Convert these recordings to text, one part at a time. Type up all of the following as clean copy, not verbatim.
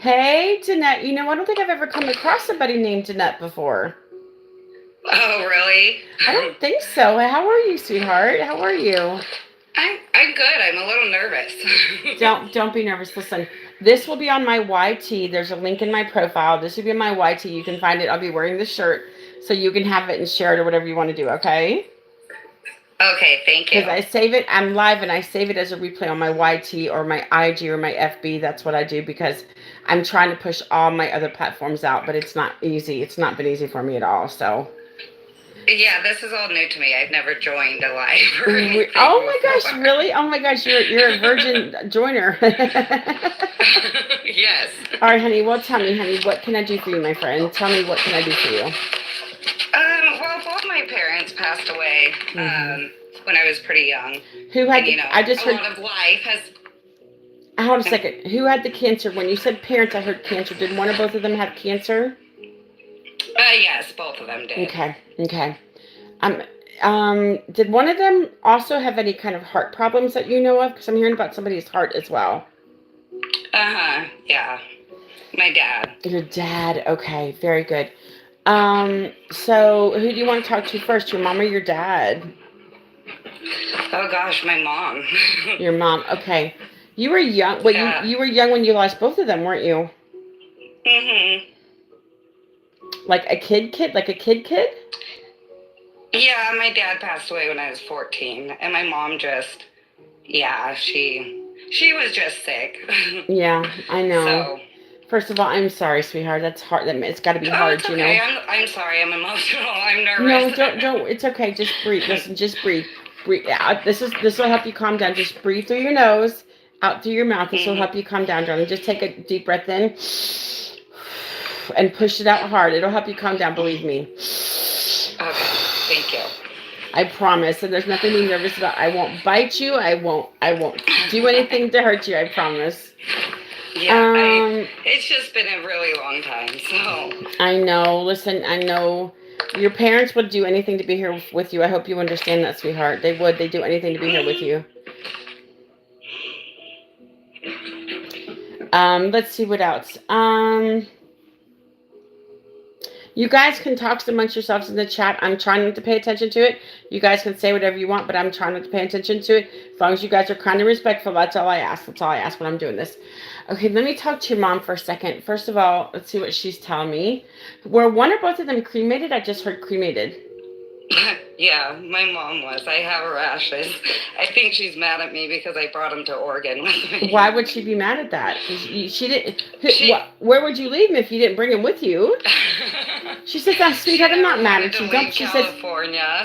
Hey, Danette. You know, I don't think I've ever come across somebody named Danette before. Oh, really? I don't think so. How are you, sweetheart? How are you? I'm good. I'm a little nervous. Don't be nervous. Listen, this will be on my YT. There's a link in my profile. This will be on my YT. You can find it. I'll be wearing the shirt, so you can have it and share it or whatever you want to do. Okay? Okay, thank you. Because I save it. I'm live and I save it as a replay on my YT or my IG or my FB. That's what I do because I'm trying to push all my other platforms out, but it's not easy. It's not been easy for me at all. So. Yeah, this is all new to me. I've never joined a live or anything Oh my gosh, before. really? Oh my gosh, you're a virgin joiner. Yes. All right, honey. Well, tell me, honey, what can I do for you, my friend? Tell me what can I do for you? Well, both my parents passed away Mm-hmm. when I was pretty young. Who had And, the? I just a heard. lot of life has. Hold on a second. Who had the cancer? When you said parents, I heard cancer. Did one or both of them have cancer? Yes, both of them did. Okay. Okay. Um. Did one of them also have any kind of heart problems that you know of? Because I'm hearing about somebody's heart as well. Yeah. My dad. Your dad. Okay. Very good. So who do you want to talk to first? Your mom or your dad? Oh gosh, my mom. Your mom. Okay. You were young. Well, you Yeah. you were young when you lost both of them, weren't you? Mhm. Like a kid, like a kid. Yeah, my dad passed away when I was 14, and my mom just, yeah, she was just sick. Yeah, I know. So, First of all, I'm sorry, sweetheart. That's hard. It's got to be oh, it's hard, you okay. know. I'm sorry. I'm emotional. I'm nervous. No, don't. It's okay. Just breathe. Listen, just breathe. Breathe. This will help you calm down. Just breathe through your nose, out through your mouth. This will Mhm. help you calm down, darling. Just take a deep breath in and push it out hard. It'll help you calm down. Believe me. Okay. Thank you. I promise. And there's nothing to be nervous about. I won't bite you. I won't do anything to hurt you. I promise. Yeah, it's just been a really long time. So. I know. Listen, I know your parents would do anything to be here with you. I hope you understand that, sweetheart. They would. They do anything to be here with you. Let's see what else. You guys can talk amongst yourselves in the chat. I'm trying not to pay attention to it. You guys can say whatever you want, but I'm trying not to pay attention to it. As long as you guys are kind and respectful, that's all I ask. That's all I ask when I'm doing this. Okay, let me talk to your mom for a second. First of all, let's see what she's telling me. Were one or both of them cremated? I just heard cremated. Yeah, my mom was. I have rashes. I think she's mad at me because I brought him to Oregon with me. Why would she be mad at that? She didn't. Where would you leave him if you didn't bring him with you? She says, "That sweetheart, I'm not mad at you. Don't." She says,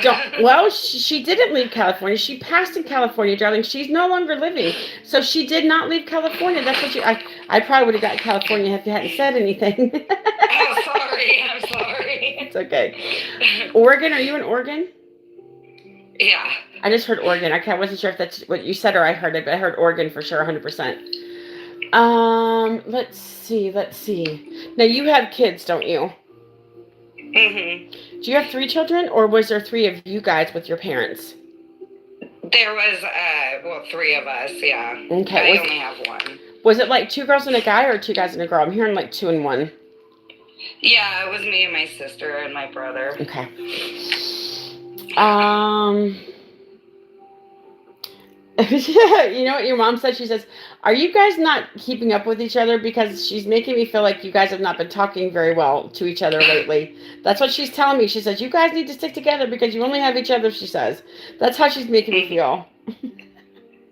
"Don't." Well, she didn't leave California. She passed in California, darling. She's no longer living, so she did not leave California. That's what you. I probably would have got California if you hadn't said anything. Oh, sorry. I'm sorry. It's okay. Oregon? Are you in Oregon? Yeah. I just heard Oregon. I wasn't sure if that's what you said or I heard it, but I heard Oregon for sure, 100%. Let's see. Now you have kids, don't you? Mhm. Do you have 3 children, or was there 3 of you guys with your parents? There was, 3 of us, yeah. Okay. I only have 1. Was it like 2 girls and a guy, or 2 guys and a girl? I'm hearing like 2 and 1. Yeah, it was me and my sister and my brother. Okay. You know what your mom said? She says, "Are you guys not keeping up with each other? Because she's making me feel like you guys have not been talking very well to each other lately." That's what she's telling me. She says, "You guys need to stick together because you only have each other," she says. That's how she's making me feel.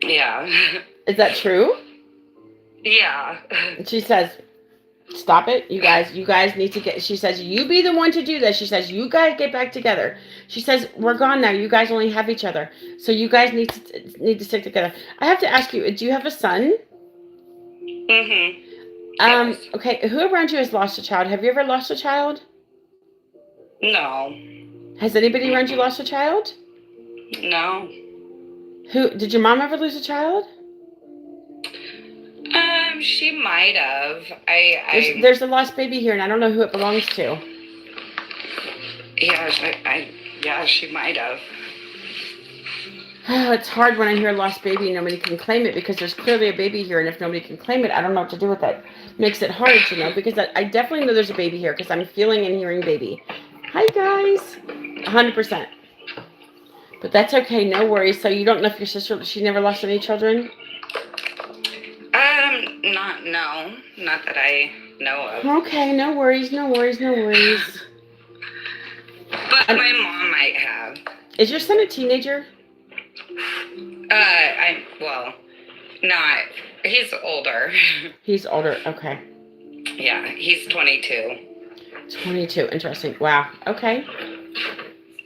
Yeah. Is that true? Yeah. She says, "Stop it. You guys need to get," she says, "You be the one to do this." She says, "You guys get back together." She says, "We're gone now. You guys only have each other. So you guys need to stick together." I have to ask you, do you have a son? Mhm. Yes. Okay, who around you has lost a child? Have you ever lost a child? No. Has anybody around you lost a child? No. Who did your mom ever lose a child? She might have. There's a lost baby here, and I don't know who it belongs to. Yeah, yeah, she might have. Oh, it's hard when I hear lost baby and nobody can claim it because there's clearly a baby here, and if nobody can claim it, I don't know what to do with it. Makes it hard, because I definitely know there's a baby here because I'm feeling and hearing baby. Hi, guys. 100%. But that's okay, no worries. So you don't know if your sister, she never lost any children? Not that I know of. Okay, no worries. But my mom might have. Is your son a teenager? He's older. He's older, okay. Yeah, he's 22. 22, interesting. Wow, okay.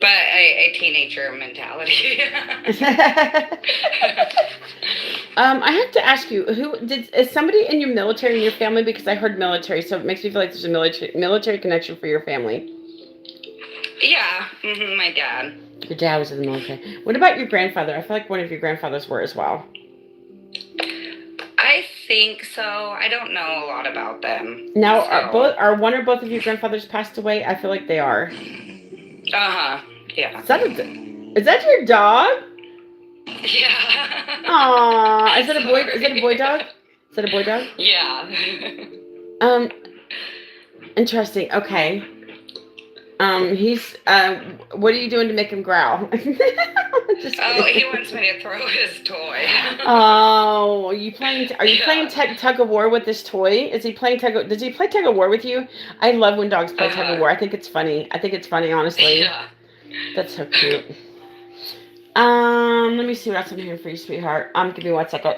But a teenager mentality. I have to ask you, is somebody in your military in your family? Because I heard military, so it makes me feel like there's a military connection for your family. Yeah, my dad. Your dad was in the military. What about your grandfather? I feel like one of your grandfathers were as well. I think so. I don't know a lot about them. Now, are one or both of your grandfathers passed away? I feel like they are. Uh-huh. Yeah. Is that your dog? Yeah. Aww. Is it a boy? Is it a boy dog? Is it a boy dog? Yeah. Interesting. Okay. He's what are you doing to make him growl? He wants me to throw his toy. Oh, are you playing tug of war with this toy? Is he playing does he play tug of war with you? I love when dogs play tug of war. I think it's funny, honestly. Yeah. That's so cute. Let me see what else I'm hearing for you, sweetheart. Give me 1 second.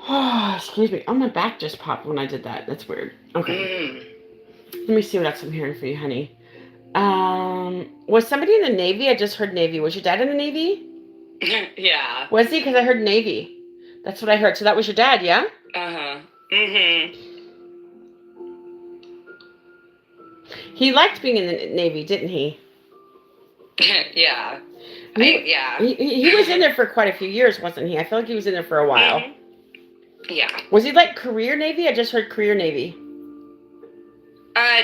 Oh, excuse me. Oh, my back just popped when I did that. That's weird. Okay. Let me see what else I'm hearing for you, honey. Was somebody in the Navy? I just heard Navy. Was your dad in the Navy? Yeah. Was he? Because I heard Navy. That's what I heard. So that was your dad, yeah? Uh-huh. He liked being in the Navy, didn't he? Yeah. He was in there for quite a few years, wasn't he? I feel like he was in there for a while. Mm-hmm. Yeah. Was he like career Navy? I just heard career Navy.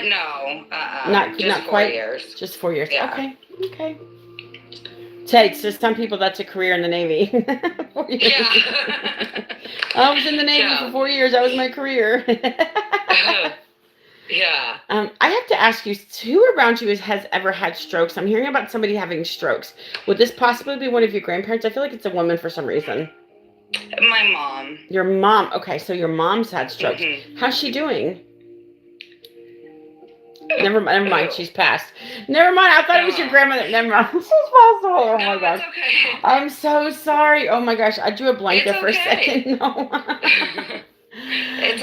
No. Not just 4 quite. years. Just 4 years. Yeah. Okay. Takes. There's some people that's a career in the Navy. 4 years. Yeah. I was in the Navy for 4 years. That was my career. Yeah. I have to ask you, who around you has ever had strokes? I'm hearing about somebody having strokes. Would this possibly be one of your grandparents? I feel like it's a woman for some reason. My mom. Your mom. Okay, so your mom's had strokes. How's she doing? Never mind. She's passed. Never mind. I thought it was your grandmother. Never mind. She's passed away. Oh my gosh. It's okay. I'm so sorry. Oh my gosh. I drew a blank there for a second. No.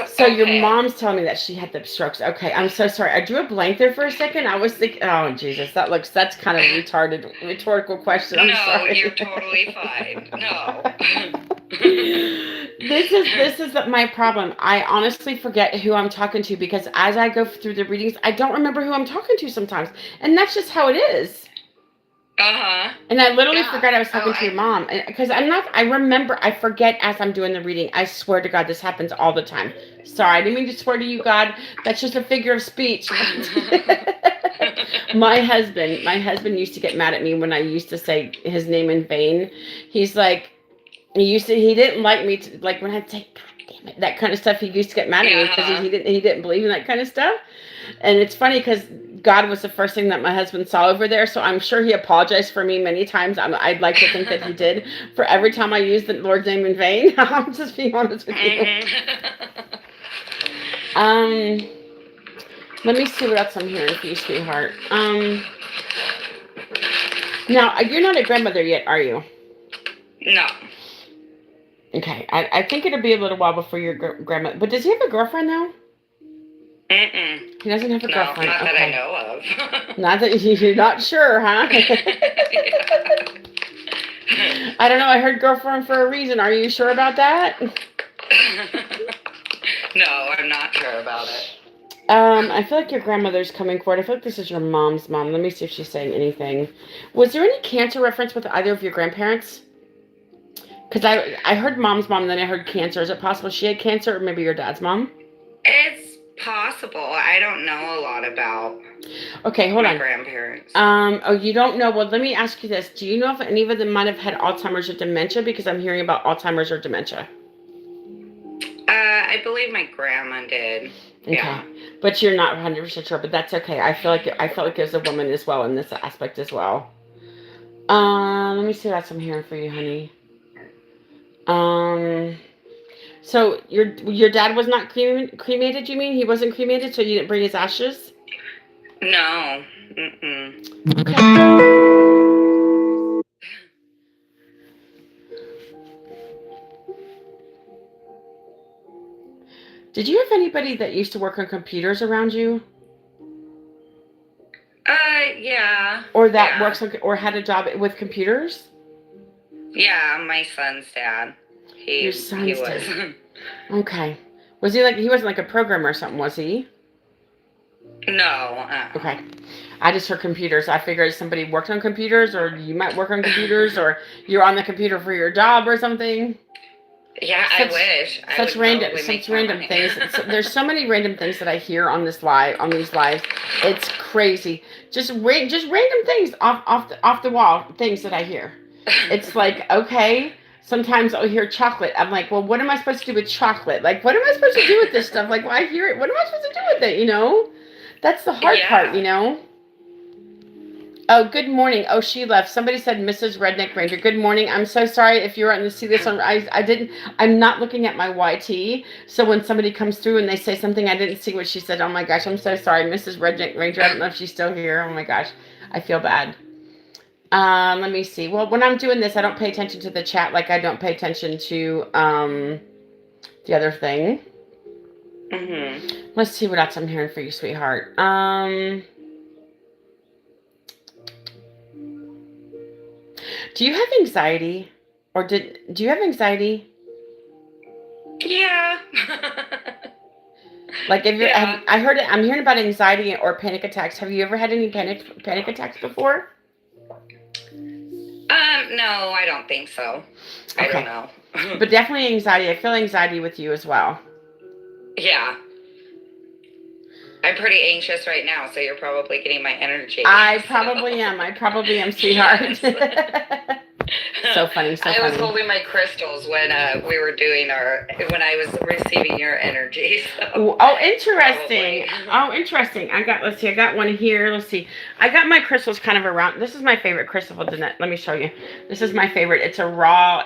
So your mom's telling me that she had the strokes. Okay, I'm so sorry. I drew a blank there for a second. I was thinking, oh Jesus, that's kind of a rhetorical question. I'm sorry. No, you're totally fine. No. This is my problem. I honestly forget who I'm talking to because as I go through the readings, I don't remember who I'm talking to sometimes, and that's just how it is. And I literally forgot I was talking to your mom because I forget as I'm doing the reading. I swear to God, this happens all the time. Sorry, I didn't mean to swear to you, God. That's just a figure of speech. My husband used to get mad at me when I used to say his name in vain. He's like, he didn't like me to, like when I'd say, God damn it, that kind of stuff. He used to get mad at me because he didn't believe in that kind of stuff. And it's funny because God was the first thing that my husband saw over there, so I'm sure he apologized for me many times. I'd like to think that he did for every time I used the Lord's name in vain. I'm just being honest with you. Let me see what else I'm hearing for you, sweetheart. Now, you're not a grandmother yet, are you? No. Okay, I think it'll be a little while before your grandma. But does he have a girlfriend now? Mm-mm. He doesn't have a girlfriend. Not that I know of. Not that you're not sure, huh? I don't know. I heard girlfriend for a reason. Are you sure about that? No, I'm not sure about it. I feel like your grandmother's coming forward. I feel like this is your mom's mom. Let me see if she's saying anything. Was there any cancer reference with either of your grandparents? Because I heard mom's mom, and then I heard cancer. Is it possible she had cancer, or maybe your dad's mom? It's possible. possible. I don't know a lot about Okay, hold my on. grandparents. Oh, you don't know? Well, let me ask you this. Do you know if any of them might have had Alzheimer's or dementia? Because I'm hearing about Alzheimer's or dementia. I believe my grandma did. Okay. Yeah. But you're not 100% sure, but that's okay. I feel like there's a woman as well in this aspect as well. Let me see what else I'm hearing for you, honey. So your dad was not cremated, you mean? He wasn't cremated, so you didn't bring his ashes? No. Mm-mm. Okay. Did you have anybody that used to work on computers around you? Yeah. Or that works on, or had a job with computers? Yeah, my son's dad. He was. Dad. Okay. Was he like, he wasn't like a programmer or something, was he? No. Okay. I just heard computers. I figured somebody worked on computers, or you might work on computers, or you're on the computer for your job or something. Yeah, I wish. Such random things. There's so many random things that I hear on these lives. It's crazy. Just random things off the wall things that I hear. It's like, okay. Sometimes I'll hear chocolate. I'm like, well, what am I supposed to do with chocolate? Like, what am I supposed to do with this stuff? Like, well, I hear it. What am I supposed to do with it? You know, that's the hard part. You know. Oh, good morning. Oh, she left. Somebody said Mrs. Redneck Ranger. Good morning. I'm so sorry if you're wanting to see this on. I'm not looking at my YT. So when somebody comes through and they say something, I didn't see what she said. Oh my gosh, I'm so sorry, Mrs. Redneck Ranger. I don't know if she's still here. Oh my gosh, I feel bad. Let me see. Well, when I'm doing this, I don't pay attention to the chat like I don't pay attention to the other thing. Mm-hmm. Let's see what else I'm hearing for you, sweetheart. Do you have anxiety? Or do you have anxiety? Yeah. Like if you're, I'm hearing about anxiety or panic attacks. Have you ever had any panic attacks before? No, I don't think so. Okay. I don't know. But definitely anxiety. I feel anxiety with you as well. Yeah. I'm pretty anxious right now, so you're probably getting my energy. I probably am, sweetheart. So funny. I was holding my crystals when we were doing when I was receiving your energy. So oh, interesting. Oh, interesting. I got one here. Let's see. I got my crystals kind of around. This is my favorite crystal, Danette. Let me show you. This is my favorite. It's a raw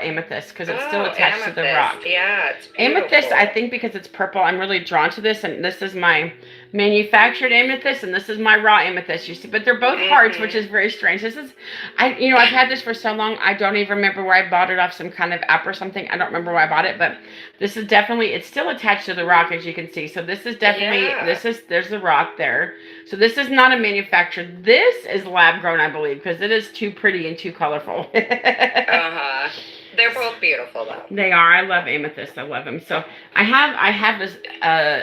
amethyst because it's still attached to the rock. Yeah, it's beautiful. Amethyst, I think because it's purple, I'm really drawn to this, and this is my manufactured amethyst, and this is my raw amethyst. You see, but they're both hearts, which is very strange. This is, I've had this for so long, I don't even remember where I bought it off some kind of app or something. I don't remember where I bought it, but this is definitely, it's still attached to the rock, as you can see. So this is definitely, there's the rock there. So this is not a manufactured. This is lab grown, I believe, because it is too pretty and too colorful. They're both beautiful, though. They are. I love amethyst. I love them. So I have this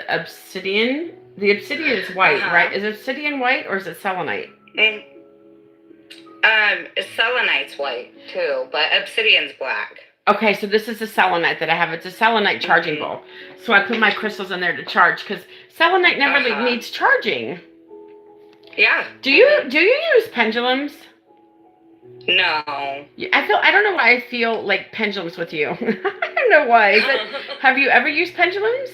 obsidian. The obsidian is white, right? Is obsidian white or is it selenite? Selenite's white too, but obsidian's black. Okay, so this is a selenite that I have. It's a selenite charging bowl. So I put my crystals in there to charge because selenite never needs charging. Yeah. Do you use pendulums? No. I don't know why I feel like pendulums with you. I don't know why. Have you ever used pendulums?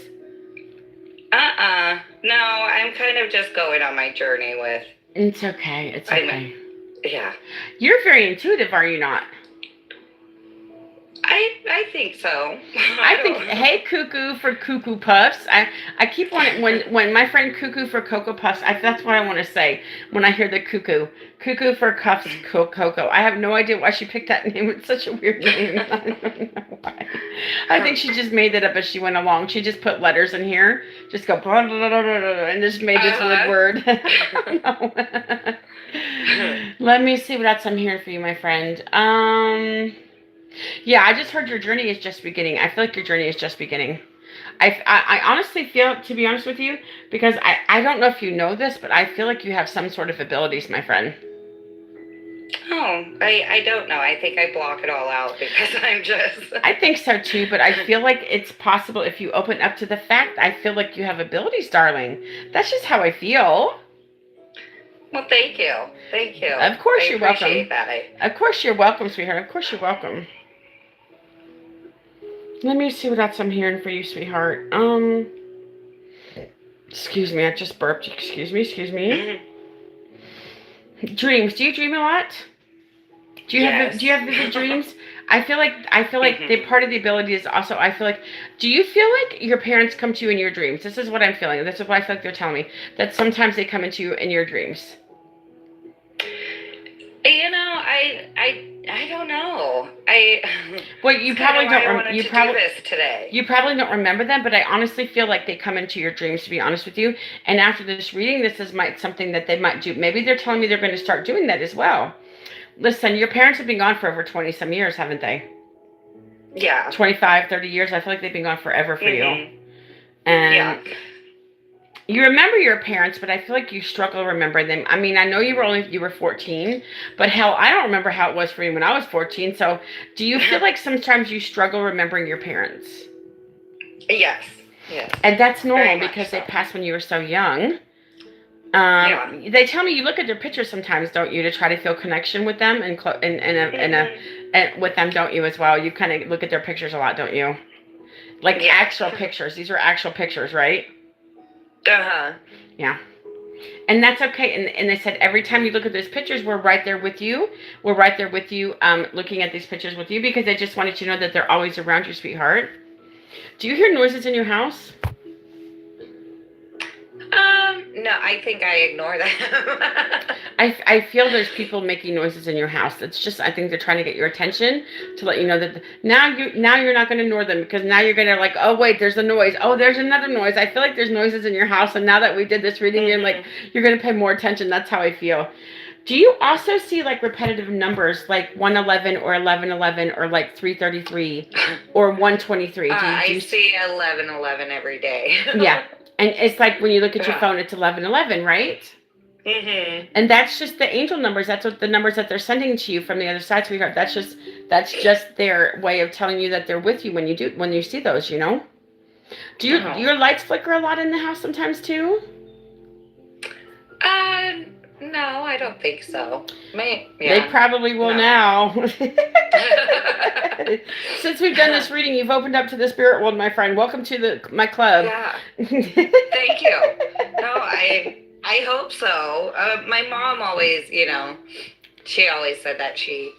No, I'm kind of just going on my journey with. It's okay. It's okay. Yeah. You're very intuitive, are you not? I think so. I think, hey, Cuckoo for Cuckoo Puffs. I keep wanting, when my friend Cuckoo for Cocoa Puffs, that's what I want to say when I hear the Cuckoo. Cuckoo for Cuffs Cocoa. I have no idea why she picked that name. It's such a weird name. I don't know why. I think she just made it up as she went along. She just put letters in here. Just go, blah, blah, blah, blah, blah, and just made this word. Let me see what else I'm hearing for you, my friend. Yeah, I just heard your journey is just beginning. I feel like your journey is just beginning. I honestly feel, to be honest with you, because I don't know if you know this, but I feel like you have some sort of abilities, my friend. Oh, I don't know. I think I block it all out because I'm just. I think so too, but I feel like it's possible if you open up to the fact. I feel like you have abilities, darling. That's just how I feel. Well, thank you. Thank you. Of course you're welcome. I appreciate that. Of course you're welcome, sweetheart. Of course you're welcome. Let me see what else I'm hearing for you, sweetheart. Excuse me, I just burped. Excuse me. Mm-hmm. Dreams. Do you dream a lot? Do you have vivid dreams? I feel like Mm-hmm. the part of the ability is also, I feel like, do you feel like your parents come to you in your dreams? This is what I'm feeling. This is what I feel like they're telling me, that sometimes they come into you in your dreams. You know, I don't know. Well, you probably don't. You probably do this today. You probably don't remember them, but I honestly feel like they come into your dreams. To be honest with you, and after this reading, this is something that they might do. Maybe they're telling me they're going to start doing that as well. Listen, your parents have been gone for over 20 some years, haven't they? Yeah. 25, 30 years. I feel like they've been gone forever for Mm-hmm. you. And Yeah. you remember your parents, but I feel like you struggle remembering them. I mean, I know you were 14, but hell, I don't remember how it was for me when I was 14. So, do you feel like sometimes you struggle remembering your parents? Yes. Yes. And that's normal Very much because so. they passed when you were so young. Yeah. They tell me you look at their pictures sometimes, don't you, to try to feel connection with them and with them, don't you, as well? You kind of look at their pictures a lot, don't you? Like Yeah. actual pictures. These are actual pictures, right? Uh-huh. Yeah. And that's okay. And they said every time you look at those pictures, we're right there with you. We're right there with you, looking at these pictures with you, because they just wanted you to know that they're always around you, sweetheart. Do you hear noises in your house? No, I think I ignore them. I feel there's people making noises in your house. It's just, I think they're trying to get your attention to let you know that now you're not going to ignore them, because now you're going to like, oh wait, there's a noise. Oh, there's another noise. I feel like there's noises in your house, and now that we did this reading, you're going to pay more attention. That's how I feel. Do you also see like repetitive numbers like 111 or 1111 or like 333 or 123? I see 1111 every day. Yeah. And it's like when you look at your Yeah. phone, it's 1111, right? Mm-hmm. And that's just the angel numbers. That's what the numbers that they're sending to you from the other side, sweetheart. That's just their way of telling you that they're with you when you see those, you know? Do your lights flicker a lot in the house sometimes too? No, I don't think so. They Yeah. probably will No. now. Since we've done this reading, you've opened up to the spirit world, my friend. Welcome to my club. Yeah. Thank you. No, I hope so. My mom always, she always said that she,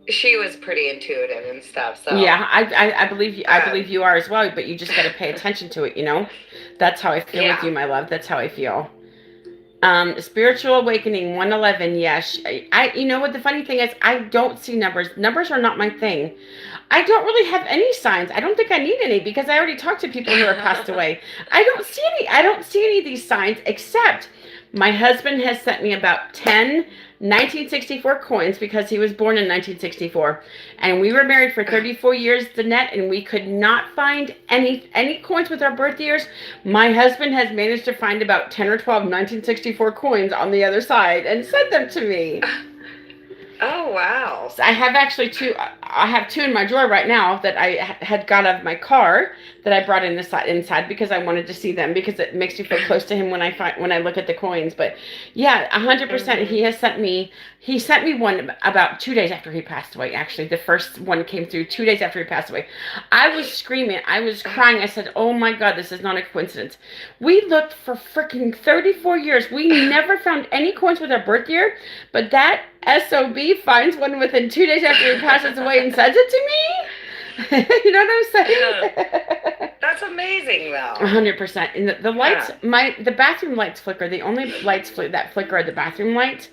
she was pretty intuitive and stuff. So yeah, I believe you. I believe you are as well. But you just got to pay attention to it. You know, that's how I feel with you, my love. That's how I feel. Spiritual awakening 111. Yes, you know what the funny thing is, I don't see numbers. Numbers are not my thing. I don't really have any signs. I don't think I need any, because I already talked to people who are passed away. I don't see any of these signs, except my husband has sent me about 10 1964 coins, because he was born in 1964, and we were married for 34 years, Danette, and we could not find any coins with our birth years. My husband has managed to find about 10 or 12 1964 coins on the other side and sent them to me. Oh, wow. I have actually two. I have two in my drawer right now that I had got out of my car that I brought inside because I wanted to see them, because it makes me feel close to him when I look at the coins. But yeah, 100%. He sent me one about 2 days after he passed away. Actually, the first one came through 2 days after he passed away. I was screaming. I was crying. I said, "Oh my God, this is not a coincidence." We looked for freaking 34 years. We never found any coins with our birth year, but that SOB finds one within 2 days after he passes away and sends it to me. You know what I'm saying? That's amazing, though. 100%. And the lights, the bathroom lights flicker. The only lights that flicker are the bathroom lights.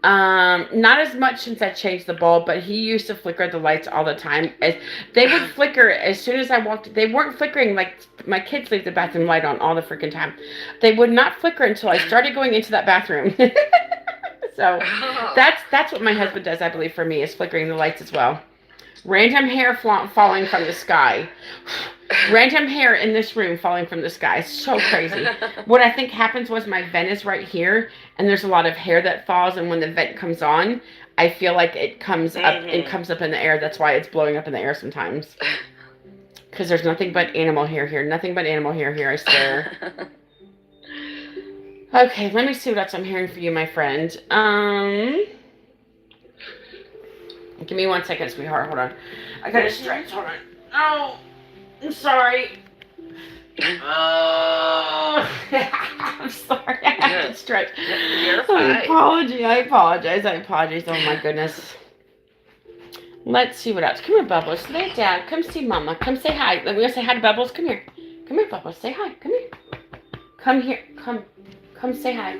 Not as much since I changed the bulb, but he used to flicker the lights all the time. They would flicker as soon as I walked. They weren't flickering like my kids leave the bathroom light on all the freaking time. They would not flicker until I started going into that bathroom. So that's what my husband does, I believe, for me, is flickering the lights as well. Random hair falling from the sky. Random hair in this room falling from the sky. It's so crazy. What I think happens was my vent is right here, and there's a lot of hair that falls, and when the vent comes on, I feel like it comes up. It comes up in the air. That's why it's blowing up in the air sometimes. Because there's nothing but animal hair here. Nothing but animal hair here, I swear. Okay, let me see what else I'm hearing for you, my friend. Give me 1 second, sweetheart. Hold on. I gotta stretch. Hold on. Oh, I'm sorry. Oh, I'm sorry. I have to stretch. You're fine. I apologize. Oh my goodness. Let's see what else. Come here, Bubbles. Lay down. Come see Mama. Come say hi. We're gonna say hi to Bubbles. Come here. Come here, Bubbles. Say hi. Come here. Come here. Come say hi.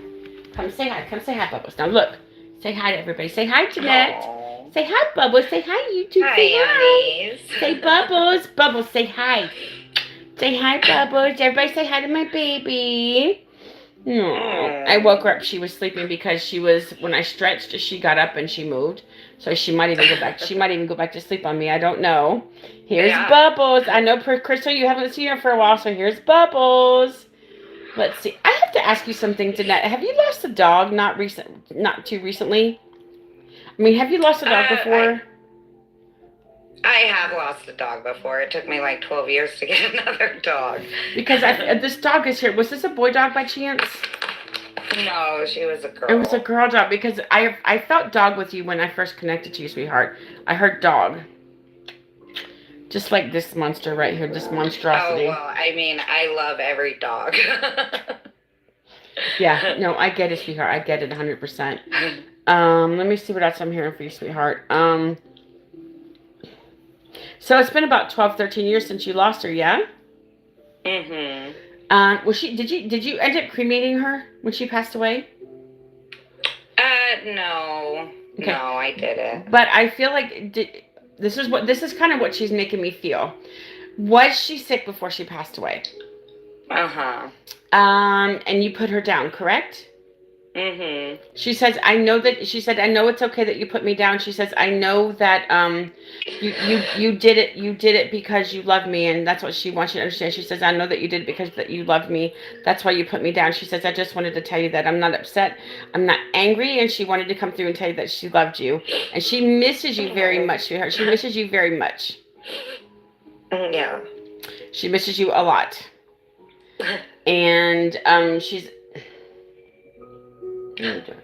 Come say hi. Come say hi, Bubbles. Now look. Say hi to everybody. Say hi, Jeanette. Aww. Say hi, Bubbles. Say hi, YouTube. Hi, say hi. Annies. Say Bubbles. Bubbles, say hi. Say hi, Bubbles. Everybody say hi to my baby. Aww. I woke her up. She was sleeping because when I stretched, she got up and she moved. So she might even go back. She might even go back to sleep on me. I don't know. Here's Bubbles. I know, Crystal, you haven't seen her for a while, so here's Bubbles. Let's see. I have to ask you something, Jeanette. Have you lost a dog? Not too recently. I mean, have you lost a dog before? I have lost a dog before. It took me like 12 years to get another dog. Because this dog is here. Was this a boy dog by chance? No, she was a girl. It was a girl dog because I felt dog with you when I first connected to you, sweetheart. I heard dog. Just like this monster right here, this monstrosity. Oh, well, I mean, I love every dog. Yeah, no, I get it, sweetheart. I get it 100%. Let me see what else I'm hearing for you, sweetheart. So it's been about 12, 13 years since you lost her, yeah? Mm-hmm. Did you end up cremating her when she passed away? No. Okay. No, I didn't. But I feel like this is kind of what she's making me feel. Was she sick before she passed away? Uh-huh. And you put her down, correct? Mm-hmm. She said, I know it's okay that you put me down. She says, I know that you did it because you love me, and that's what she wants you to understand. She says, I know that you did it because that you love me. That's why you put me down. She says, I just wanted to tell you that I'm not upset. I'm not angry, and she wanted to come through and tell you that she loved you. And she misses you very much, sweetheart. She misses you very much. Yeah. She misses you a lot. And she's... What are you doing?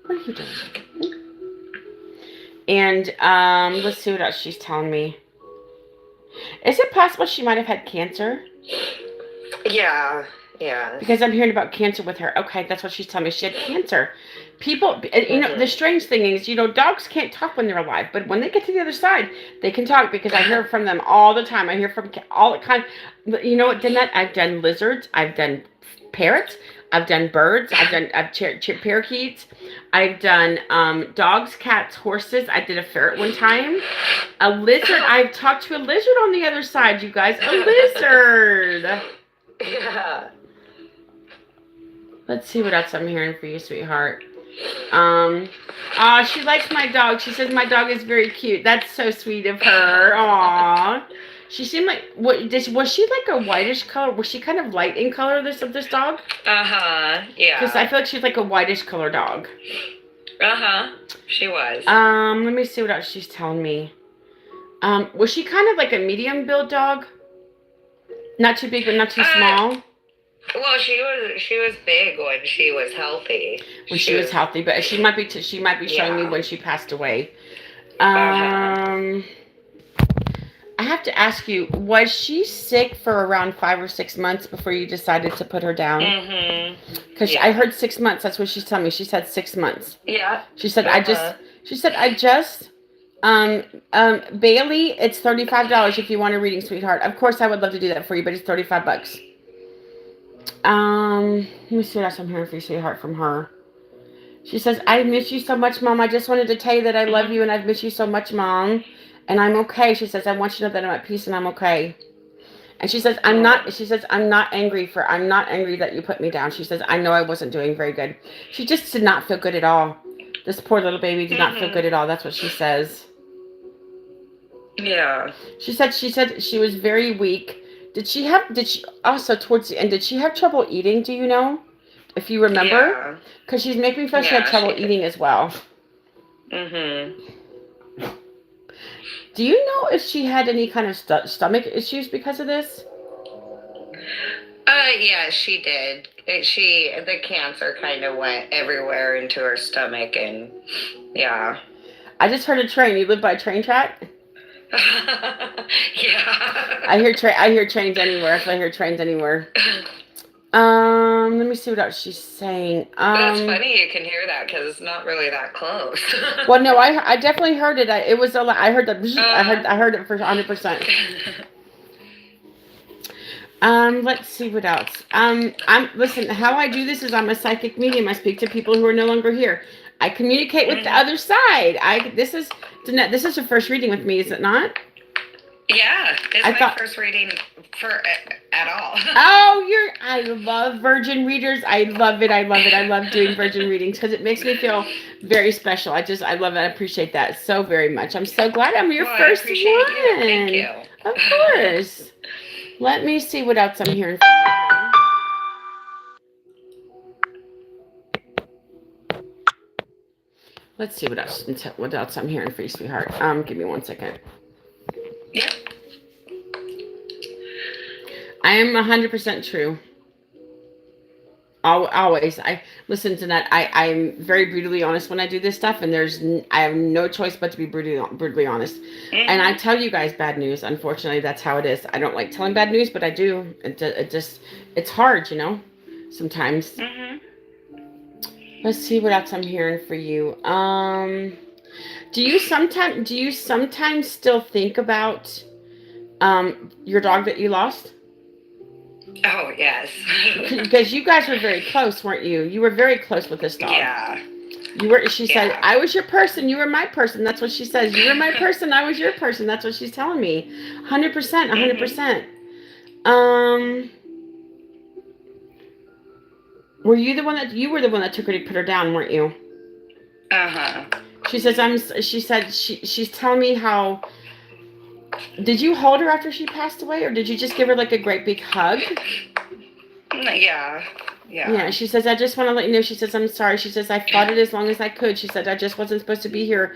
What are you doing? And let's see what else she's telling me. Is it possible she might have had cancer? Yeah. Because I'm hearing about cancer with her. Okay, that's what she's telling me. She had cancer. People, you know, the strange thing is, you know, dogs can't talk when they're alive, but when they get to the other side, they can talk because I hear from them all the time. I hear from all the kind. You know what, Danette? I've done lizards. I've done parrots. I've done birds. I've parakeets. I've done dogs, cats, horses. I did a ferret one time. A lizard. I've talked to a lizard on the other side, you guys. A lizard. Yeah. Let's see what else I'm hearing for you, sweetheart. She likes my dog. She says my dog is very cute. That's so sweet of her. Aw. She seemed like, was she like a whitish color? Was she kind of light in color, this dog? Uh-huh, yeah. Because I feel like she's like a whitish color dog. Uh-huh, she was. Let me see what else she's telling me. Was she kind of like a medium build dog? Not too big, but not too small? Well, she was big when she was healthy. When she was healthy, but she might be showing me when she passed away. I have to ask you, was she sick for around 5 or 6 months before you decided to put her down? Mm-hmm. Because I heard 6 months. That's what she's telling me. She said 6 months. Yeah. She said, I just, Bailey, it's $35 if you want a reading, sweetheart. Of course, I would love to do that for you, but it's $35. Let me see what else I'm hearing for you, sweetheart, from her. She says, I miss you so much, Mom. I just wanted to tell you that I love you and I've missed you so much, Mom. And I'm okay. She says, I want you to know that I'm at peace and I'm okay. And she says, I'm not angry that you put me down. She says, I know I wasn't doing very good. She just did not feel good at all. This poor little baby did not feel good at all. That's what she says. Yeah. She said she was very weak. Did she also towards the end, did she have trouble eating? Do you know? If you remember? Because she's making me feel she had trouble eating as well. Do you know if she had any kind of stomach issues because of this? Yeah, she did. The cancer kind of went everywhere into her stomach, and yeah. I just heard a train. You live by a train track? Yeah. I hear trains anywhere. If I hear trains anywhere. Let me see what else she's saying. That's funny you can hear that because it's not really that close. Well, no, I definitely heard it. It was a lot. I heard that. I heard it for 100%. Let's see what else. Listen, how I do this is I'm a psychic medium. I speak to people who are no longer here. I communicate with the other side. This is your first reading with me, is it not? Yeah, it's my first reading at all. Oh, I love virgin readers. I love it. I love doing virgin readings because it makes me feel very special. I love it. I appreciate that so very much. I'm so glad I'm your first one. You. Thank you. Of course. Let me see what else I'm hearing. Let's see what else I'm hearing for you, sweetheart. Give me 1 second. Yeah. I am 100% true. Always. I listen to that. I'm very brutally honest when I do this stuff, and I have no choice but to be brutally honest. And I tell you guys bad news. Unfortunately, that's how it is. I don't like telling bad news, but I do. It's hard, sometimes. Let's see what else I'm hearing for you. Do you sometimes still think about your dog that you lost? Oh, yes. Because you guys were very close, weren't you? You were very close with this dog. Yeah. She said, I was your person, you were my person. That's what she says. You were my person, I was your person. That's what she's telling me. 100%, 100%. You were the one that took her to put her down, weren't you? She says, she's telling me how. Did you hold her after she passed away, or did you just give her like a great big hug? Yeah. Yeah, she says, I just want to let you know, she says, I'm sorry. She says, I fought it as long as I could. She said, I just wasn't supposed to be here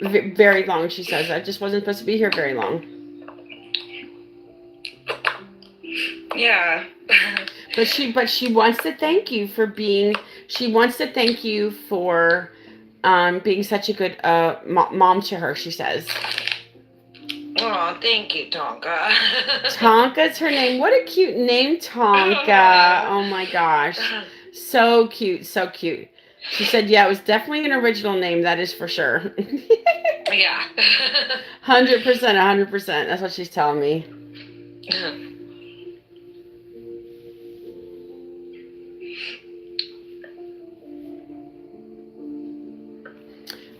very long. She says, I just wasn't supposed to be here very long. Yeah. But she wants to thank you for being such a good mom to her, she says. Oh, thank you, Tonka. Tonka's her name. What a cute name, Tonka. Oh my gosh. So cute, so cute. She said, yeah, it was definitely an original name, that is for sure. Yeah. 100%, 100%. That's what she's telling me.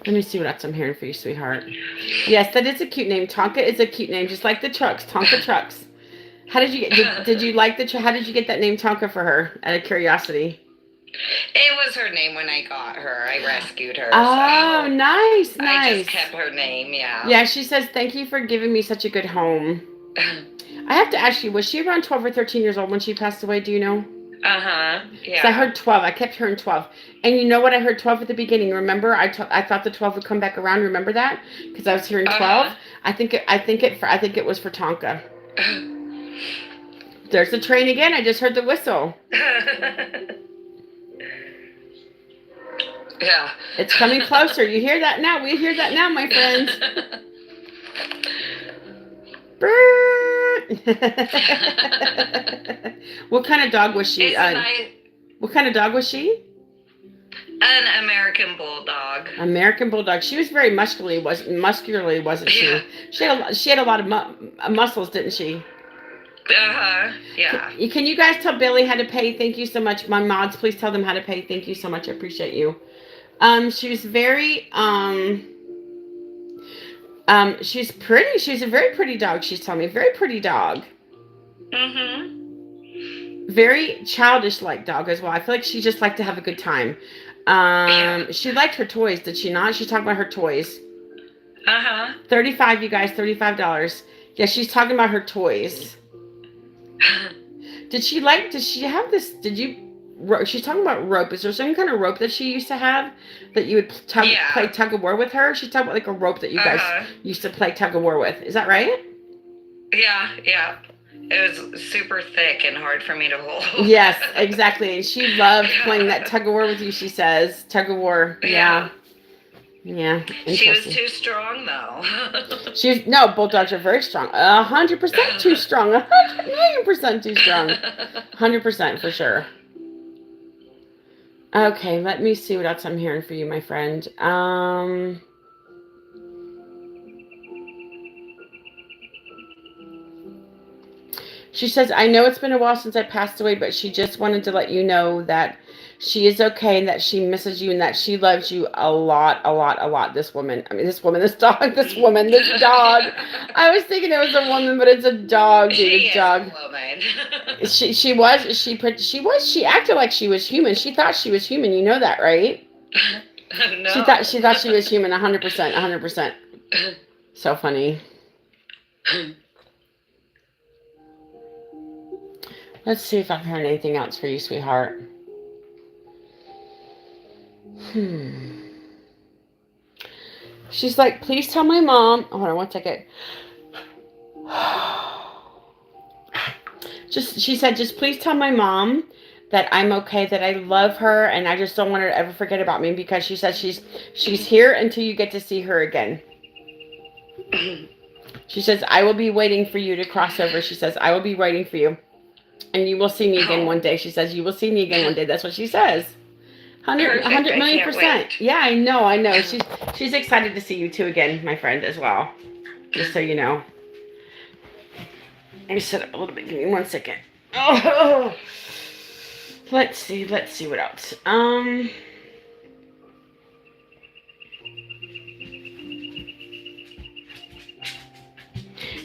Let me see what else I'm hearing for you, sweetheart. Yes, that is a cute name. Tonka is a cute name, just like the trucks. Tonka trucks. How did you get? Did you like how did you get that name Tonka for her? Out of curiosity. It was her name when I got her. I rescued her. Oh, so nice. I just kept her name. Yeah. Yeah, she says, "Thank you for giving me such a good home." I have to ask you, was she around 12 or 13 years old when she passed away? Do you know? Yeah. So I heard 12. I kept hearing 12. And you know what? I heard 12 at the beginning. Remember? I thought the 12 would come back around. Remember that? Because I was hearing 12. I think it was for Tonka. There's the train again. I just heard the whistle. Yeah. It's coming closer. You hear that now? We hear that now, my friends. What kind of dog was she? What kind of dog was she? An American Bulldog. American Bulldog. She was very muscularly, wasn't she? Yeah. She had a lot of muscles, didn't she? Yeah. Can you guys tell Billy how to pay? Thank you so much. My mods, please tell them how to pay. Thank you so much. I appreciate you. She was very she's pretty. She's a very pretty dog. She's telling me, very pretty dog. Very childish like dog as well. I feel like she just liked to have a good time. She liked her toys, did she not? She's talking about her toys. 35, you guys, $35. Yeah, she's talking about her toys. Did she have this, she's talking about rope. Is there some kind of rope that she used to have that you would play tug of war with her? She's talking about like a rope that you guys used to play tug of war with. Is that right? Yeah. It was super thick and hard for me to hold. Yes, exactly. And she loved playing that tug of war with you, she says. Tug of war. Yeah. She was too strong, though. No, bulldogs are very strong. 100% too strong. 100% too strong. 100% for sure. Okay, let me see what else I'm hearing for you, my friend. She says, I know it's been a while since I passed away, but she just wanted to let you know that she is okay and that she misses you and that she loves you a lot. This woman. I mean, this dog. I was thinking it was a woman, but it's a dog, dude. She dog. Is a woman. She acted like she was human. She thought she was human. You know that, right? No. She thought she was human 100%. So funny. Let's see if I've heard anything else for you, sweetheart. She's like, please tell my mom. Hold on one second. She said, just please tell my mom that I'm okay, that I love her, and I just don't want her to ever forget about me, because she says she's here until you get to see her again. She says, I will be waiting for you to cross over. She says, I will be waiting for you. And you will see me again one day. She says, you will see me again one day. That's what she says. 100 million%. Yeah, I know. She's excited to see you two again, my friend, as well. Just so you know. Let me sit up a little bit. Give me 1 second. Oh, let's see what else.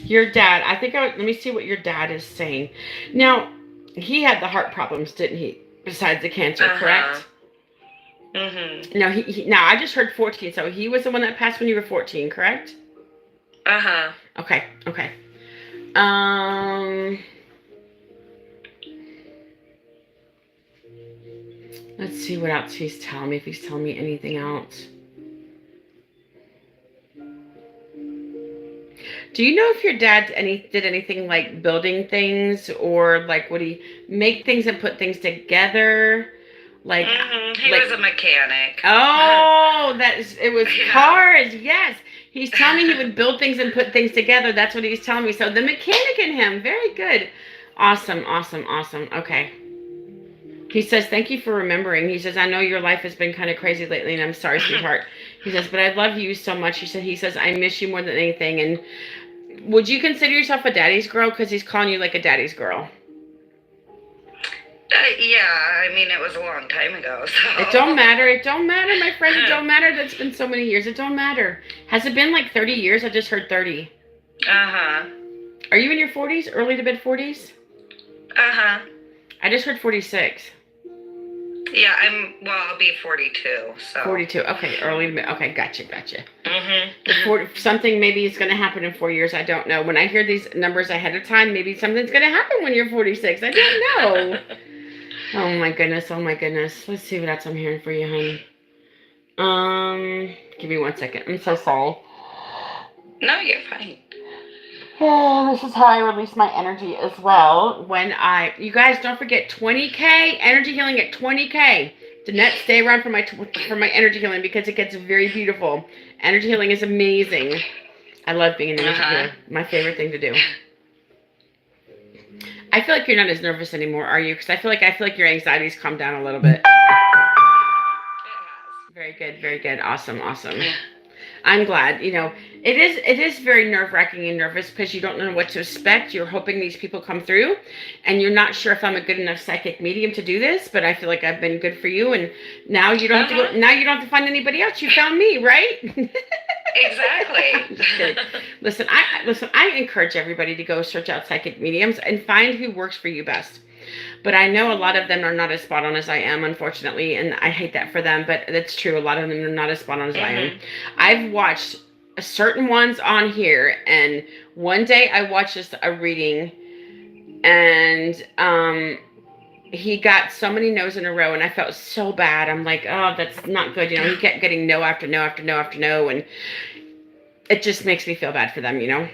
Your dad. Let me see what your dad is saying. Now, he had the heart problems, didn't he? Besides the cancer, correct? Mm-hmm. No, now I just heard 14, so he was the one that passed when you were 14, correct? Okay. Let's see what else he's telling me, if he's telling me anything else. Do you know if your dad did anything like building things, or like would he make things and put things together? Like he was a mechanic. Oh, it was cars. Yes. He's telling me he would build things and put things together. That's what he's telling me. So the mechanic in him, very good. Awesome. Okay. He says, thank you for remembering. He says, I know your life has been kind of crazy lately, and I'm sorry, sweetheart. He says, but I love you so much. He says, I miss you more than anything. And would you consider yourself a daddy's girl? Because he's calling you like a daddy's girl. Yeah, I mean, it was a long time ago. So. It don't matter, my friend. It don't matter. That's been so many years. It don't matter. Has it been like 30 years? I just heard 30. Are you in your 40s? Early to mid 40s? I just heard 46. Yeah, I'll be 42, so. 42, okay, early to mid, okay, gotcha. Something maybe is going to happen in 4 years, I don't know. When I hear these numbers ahead of time, maybe something's going to happen when you're 46, I don't know. Oh my goodness. Let's see what else I'm hearing for you, honey. Give me 1 second. I'm so sorry. No, you're fine. Oh, this is how I release my energy as well. You guys don't forget 20K, energy healing at 20K. Danette, stay around for my energy healing, because it gets very beautiful. Energy healing is amazing. I love being an energy healer. My favorite thing to do. I feel like you're not as nervous anymore, are you? Because I feel like your anxiety's calmed down a little bit. It has. Very good. Awesome. I'm glad. It is very nerve-wracking and nervous, because you don't know what to expect. You're hoping these people come through, and you're not sure if I'm a good enough psychic medium to do this, but I feel like I've been good for you, and now you don't have to go, now you don't have to find anybody else. You found me, right? Exactly. Just kidding. Listen, I encourage everybody to go search out psychic mediums and find who works for you best. But I know a lot of them are not as spot on as I am, unfortunately, and I hate that for them, but that's true. A lot of them are not as spot on as I am. I've watched certain ones on here, and one day I watched just a reading, and he got so many no's in a row, and I felt so bad. I'm like, oh, that's not good. You know, he kept getting no after no after no after no, and it just makes me feel bad for them, you know?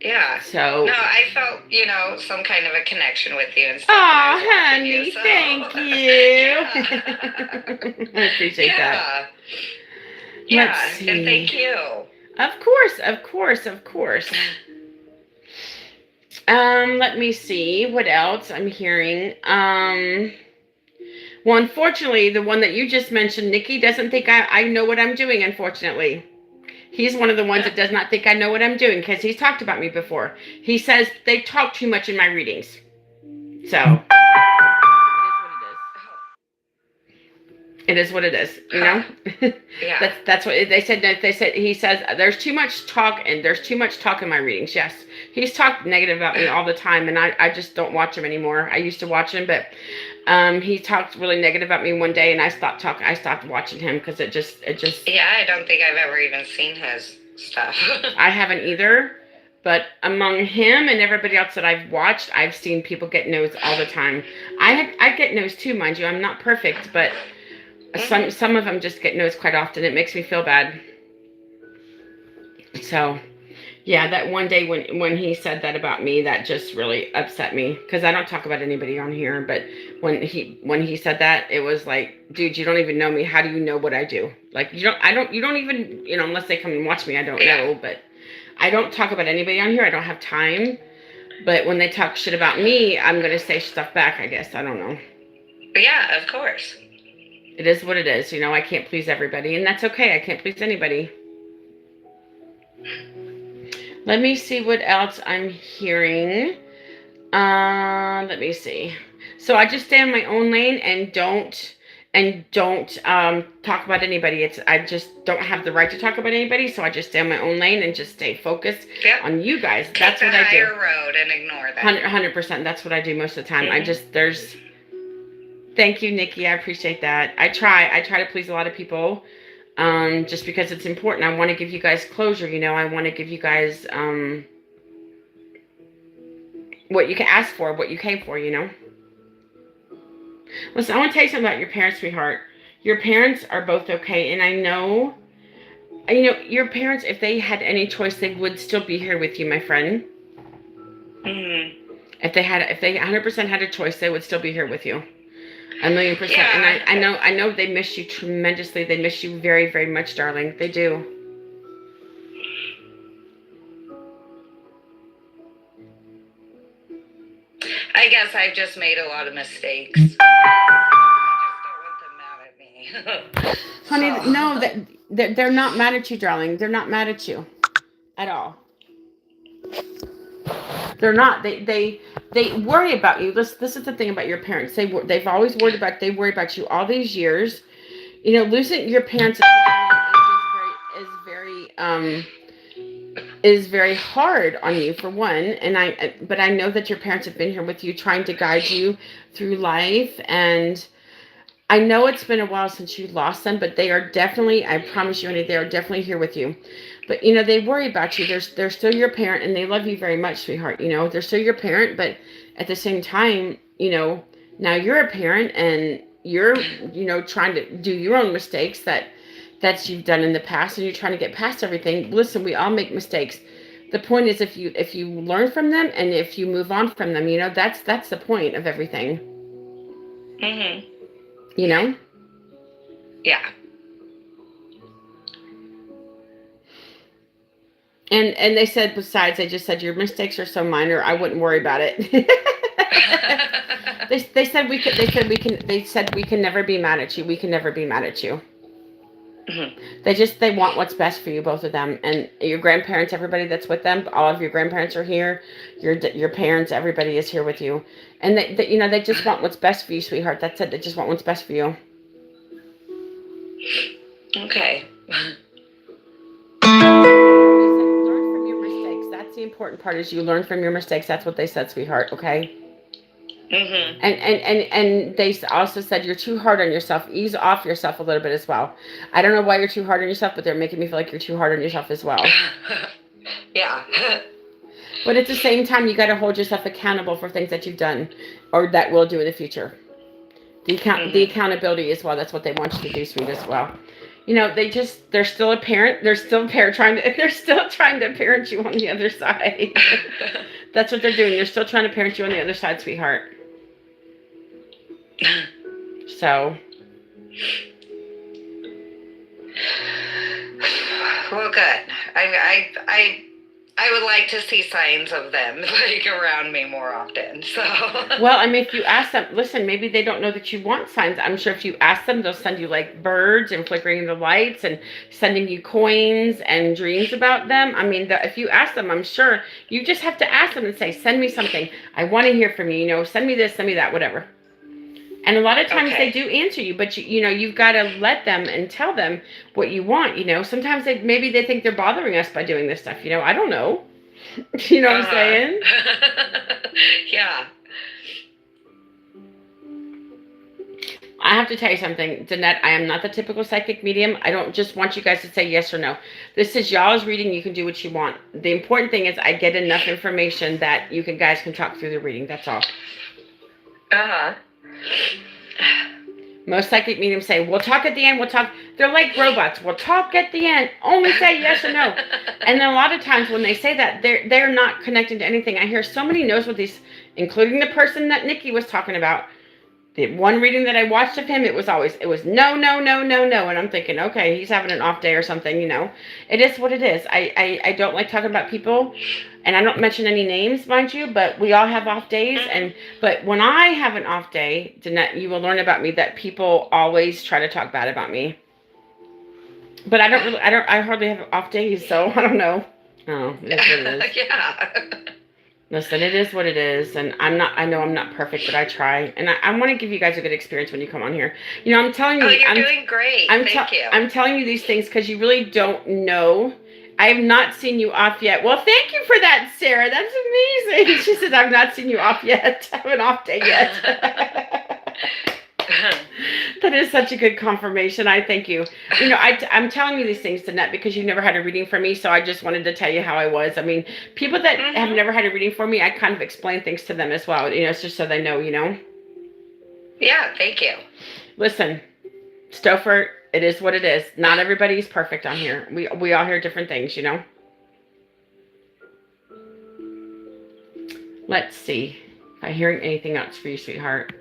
Yeah. So. No, I felt, some kind of a connection with you and stuff. Oh, honey, you, so. Thank you. Yeah. I appreciate that. Yeah, Let's see. And thank you. Of course. Let me see what else I'm hearing. Well, unfortunately, the one that you just mentioned, Nikki, doesn't think I know what I'm doing, unfortunately. He's one of the ones that does not think I know what I'm doing because he's talked about me before. He says they talk too much in my readings. So, it is what it is, you know? Yeah. That's what they said. He says there's too much talk and there's too much talk in my readings. Yes. He's talked negative about me all the time, and I just don't watch him anymore. I used to watch him, but he talked really negative about me one day, and I stopped watching him because it just. Yeah, I don't think I've ever even seen his stuff. I haven't either, but among him and everybody else that I've watched, I've seen people get no's all the time. I get no's too, mind you. I'm not perfect, but some of them just get no's quite often. It makes me feel bad. So. Yeah, that one day when he said that about me, that just really upset me because I don't talk about anybody on here. But when he said that, it was like, dude, you don't even know me. How do you know what I do? Like you don't even unless they come and watch me, I don't know. But I don't talk about anybody on here. I don't have time. But when they talk shit about me, I'm gonna say stuff back. I guess I don't know. Yeah, of course. It is what it is. I can't please everybody, and that's okay. I can't please anybody. Let me see what else I'm hearing. Let me see. So I just stay in my own lane and don't talk about anybody. I just don't have the right to talk about anybody, so I just stay on my own lane and just stay focused on you guys. That's what I do. Take the higher road and ignore that. 100%. That's what I do most of the time. Thank you, Nikki. I appreciate that. I try to please a lot of people. Just because it's important. I want to give you guys closure, I want to give you guys what you can ask for, what you came for, Listen, I want to tell you something about your parents, sweetheart. Your parents are both okay, and I know, your parents, if they had any choice, they would still be here with you, my friend. If they 100% had a choice, they would still be here with you. 1,000,000%. Yeah. And I know they miss you tremendously. They miss you very, very much, darling. They do. I guess I've just made a lot of mistakes. I just don't want them mad at me. Honey, no, they're not mad at you, darling. They're not mad at you at all. They're not. They worry about you. This is the thing about your parents. They've always worried about. They worry about you all these years. Losing your parents is very hard on you, for one. But I know that your parents have been here with you, trying to guide you through life. And I know it's been a while since you lost them, but they are definitely. I promise you, honey, they are definitely here with you. But, they worry about you. They're still your parent, and they love you very much, sweetheart. They're still your parent, but at the same time, now you're a parent, and you're, trying to do your own mistakes that you've done in the past, and you're trying to get past everything. Listen, we all make mistakes. The point is, if you learn from them, and if you move on from them, that's the point of everything. Yeah. And they said, besides, they just said, your mistakes are so minor, I wouldn't worry about it. They said we can never be mad at you. We can never be mad at you. They want what's best for you, both of them. And your grandparents, everybody that's with them, all of your grandparents are here. Your parents, everybody is here with you. And they just want what's best for you, sweetheart. That's it. They just want what's best for you. Okay. The important part is you learn from your mistakes. That's what they said, sweetheart. Okay. Mm-hmm. And they also said you're too hard on yourself. Ease off yourself a little bit as well. I don't know why you're too hard on yourself, but they're making me feel like you're too hard on yourself as well. Yeah. But at the same time, you got to hold yourself accountable for things that you've done or that will do in the future. The accountability as well. That's what they want you to do, sweet, as well. You know, they're still a parent. They're still they're still trying to parent you on the other side. That's what they're doing. They're still trying to parent you on the other side, sweetheart. So. Well, good. I would like to see signs of them like around me more often. So. Well, I mean, if you ask them, listen, maybe they don't know that you want signs. I'm sure if you ask them, they'll send you like birds and flickering the lights and sending you coins and dreams about them. I mean, if you ask them, I'm sure you just have to ask them and say, send me something. I want to hear from you. You know, send me this, send me that, whatever. And a lot of times they do answer you, but you know, you've got to let them and tell them what you want. You know, sometimes maybe they think they're bothering us by doing this stuff. You know, I don't know. You know what I'm saying? Yeah. I have to tell you something, Danette. I am not the typical psychic medium. I don't just want you guys to say yes or no. This is y'all's reading. You can do what you want. The important thing is I get enough information that you guys can talk through the reading. That's all. Most psychic mediums say, we'll talk at the end, we'll talk. They're like robots. We'll talk at the end. Only say yes or no. And then a lot of times when they say that, they're not connecting to anything. I hear so many no's with these, including the person that Nikki was talking about. The one reading that I watched of him, it was no. And I'm thinking, okay, he's having an off day or something, you know. It is what it is. I don't like talking about people, and I don't mention any names, mind you, but we all have off days. But when I have an off day, Danette, you will learn about me that people always try to talk bad about me. But I hardly have off days, so I don't know. Oh, it is what it is. Yeah. Listen, it is what it is, and I know I'm not perfect, but I try, and I want to give you guys a good experience when you come on here. You know, I'm telling you, you're doing great. Thank you. I'm telling you these things because you really don't know. I have not seen you off yet. Well, thank you for that, Sarah. That's amazing. She says I've not seen you off yet. I have an off day yet. That is such a good confirmation. I thank you. You know, I'm telling you these things, Danette, because you've never had a reading from me, so I just wanted to tell you how I was. I mean, people that have never had a reading for me, I kind of explain things to them as well. You know, it's just so they know, you know? Yeah, thank you. Listen, Stouffer, it is what it is. Not everybody's perfect on here. We all hear different things, you know? Let's see if I'm hearing anything else for you, sweetheart.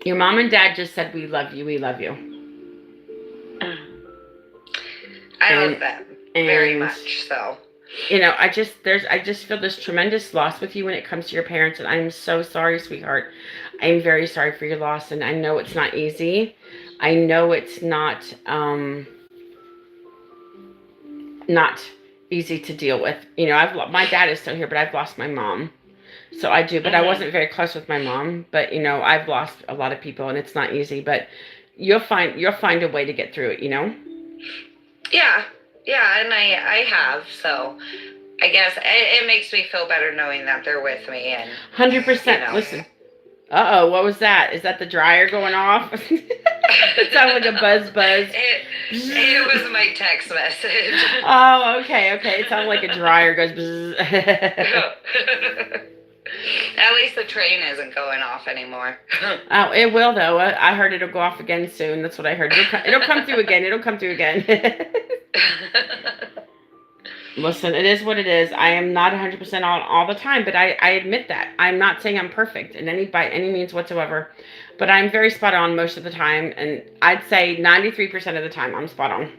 Your mom and dad just said, we love you, we love you. I love them very much, so. You know, I just feel this tremendous loss with you when it comes to your parents, and I'm so sorry, sweetheart. I'm very sorry for your loss, and I know it's not easy. I know it's not easy to deal with. You know, my dad is still here, but I've lost my mom. So I do, but I wasn't very close with my mom. But you know, I've lost a lot of people, and it's not easy. But you'll find a way to get through it. You know. Yeah, and I have. So I guess it makes me feel better knowing that they're with me. And 100%. You know. Listen. Uh-oh, what was that? Is that the dryer going off? It sounded like a buzz. It was my text message. Oh, okay. It sounded like a dryer goes buzz. At least the train isn't going off anymore. Oh, it will though. I heard it'll go off again soon. That's what I heard. It'll come through again. Listen, it is what it is. I am not 100% on all the time, but I admit that. I'm not saying I'm perfect by any means whatsoever, but I'm very spot on most of the time, and I'd say 93% of the time I'm spot on.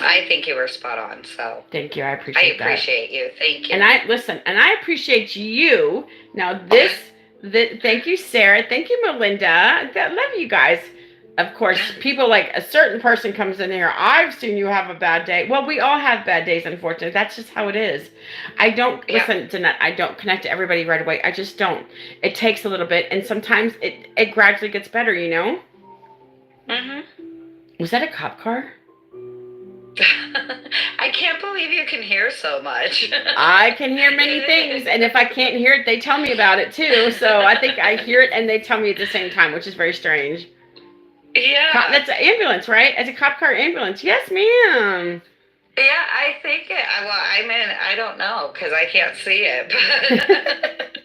I think you were spot on, so. Thank you. I appreciate that. I appreciate you. Thank you. And I appreciate you. Now thank you, Sarah. Thank you, Melinda. I love you guys. Of course, people like a certain person comes in here. I've seen you have a bad day. Well, we all have bad days, unfortunately. That's just how it is. Listen, Danette, I don't connect to everybody right away. I just don't. It takes a little bit, and sometimes it gradually gets better, you know? Mm-hmm. Was that a cop car? I can't believe you can hear so much. I can hear many things, and if I can't hear it, they tell me about it too. So I think I hear it and they tell me at the same time, which is very strange. Yeah. That's an ambulance, right? It's a cop car ambulance. Yes, ma'am. Yeah, I think it. Well, I mean, I don't know because I can't see it.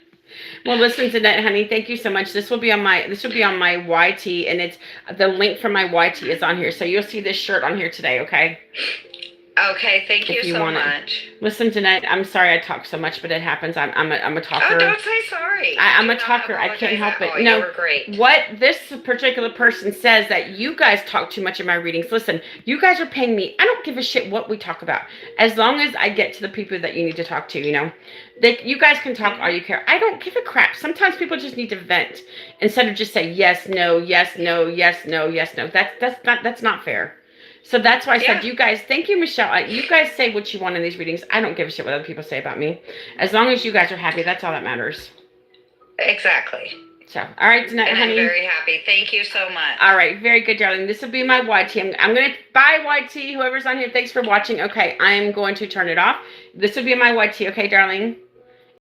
Well, listen, Danette, honey, thank you so much. This will be on my YT, and it's the link for my YT is on here, so you'll see this shirt on here today. Okay. Okay, thank you so much. Listen, Danette, I'm sorry I talk so much, but it happens. I'm a talker. Oh, don't say sorry. I'm a talker. I can't help it. No, you were great. What this particular person says that you guys talk too much in my readings. Listen, you guys are paying me. I don't give a shit what we talk about, as long as I get to the people that you need to talk to. You know, that you guys can talk all you care. I don't give a crap. Sometimes people just need to vent instead of just say yes, no, yes, no, yes, no, yes, no. That's not fair. So that's why I said, you guys, thank you, Michelle. You guys say what you want in these readings. I don't give a shit what other people say about me. As long as you guys are happy, that's all that matters. Exactly. So, all right, tonight, honey. I'm very happy. Thank you so much. All right, very good, darling. This will be my YT. I'm going to bye, YT. Whoever's on here, thanks for watching. Okay, I'm going to turn it off. This will be my YT. Okay, darling.